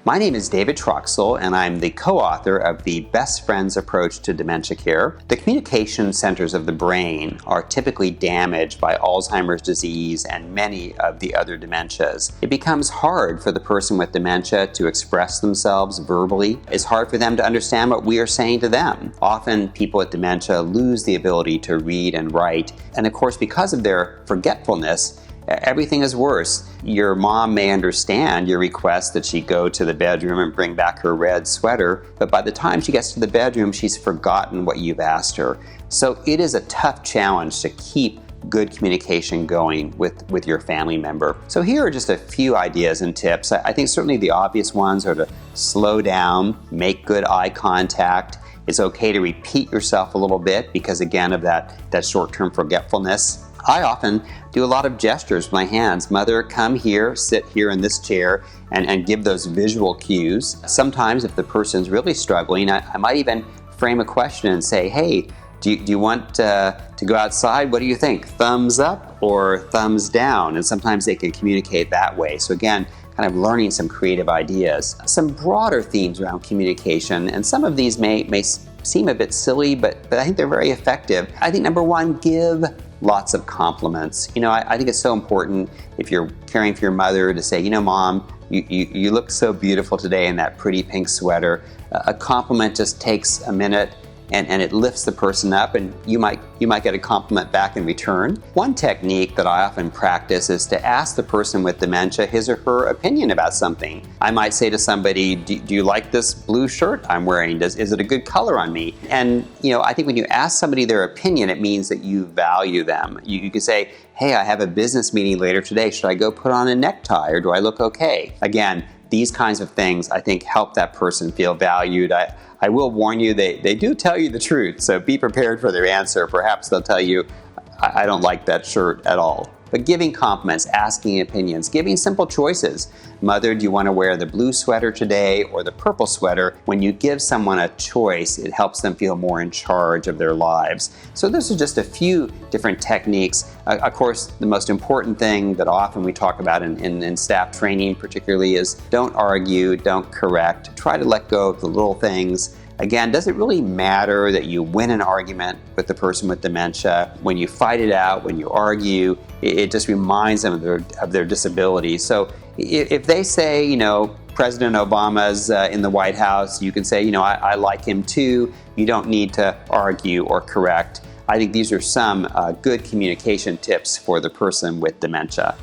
My name is David Troxel, and I'm the co-author of the Best Friends Approach to Dementia Care. The communication centers of the brain are typically damaged by Alzheimer's disease and many of the other dementias. It becomes hard for the person with dementia to express themselves verbally. It's hard for them to understand what we are saying to them. Often people with dementia lose the ability to read and write, and of course because of their forgetfulness, everything is worse. Your mom may understand your request that she go to the bedroom and bring back her red sweater, but by the time she gets to the bedroom, she's forgotten what you've asked her. So it is a tough challenge to keep good communication going with your family member. So here are just a few ideas and tips. I think certainly the obvious ones are to slow down, make good eye contact. It's okay to repeat yourself a little bit because, again, of that short-term forgetfulness. I often do a lot of gestures with my hands. Mother, come here, sit here in this chair, and give those visual cues. Sometimes if the person's really struggling, I might even frame a question and say, hey, do you want to go outside? What do you think? Thumbs up or thumbs down? And sometimes they can communicate that way. So again, kind of learning some creative ideas. Some broader themes around communication, and some of these may seem a bit silly, but I think they're very effective. I think number one, give lots of compliments. I think it's so important if you're caring for your mother to say, Mom, you look so beautiful today in that pretty pink sweater. A compliment just takes a minute and it lifts the person up, and you might get a compliment back in return. One technique that I often practice is to ask the person with dementia his or her opinion about something. I might say to somebody, do you like this blue shirt I'm wearing? Is it a good color on me? And I think when you ask somebody their opinion, it means that you value them. You can say, hey, I have a business meeting later today. Should I go put on a necktie or do I look okay? Again, these kinds of things, I think, help that person feel valued. I will warn you, they do tell you the truth, so be prepared for their answer. Perhaps they'll tell you, I don't like that shirt at all. But giving compliments, asking opinions, giving simple choices. Mother, do you want to wear the blue sweater today or the purple sweater? When you give someone a choice, it helps them feel more in charge of their lives. So those are just a few different techniques. Of course, the most important thing that often we talk about in staff training particularly is don't argue, don't correct. Try to let go of the little things. Again, does it really matter that you win an argument with the person with dementia? When you fight it out, when you argue, it just reminds them of their disability. So if they say, President Obama's in the White House, you can say, I like him too. You don't need to argue or correct. I think these are some good communication tips for the person with dementia.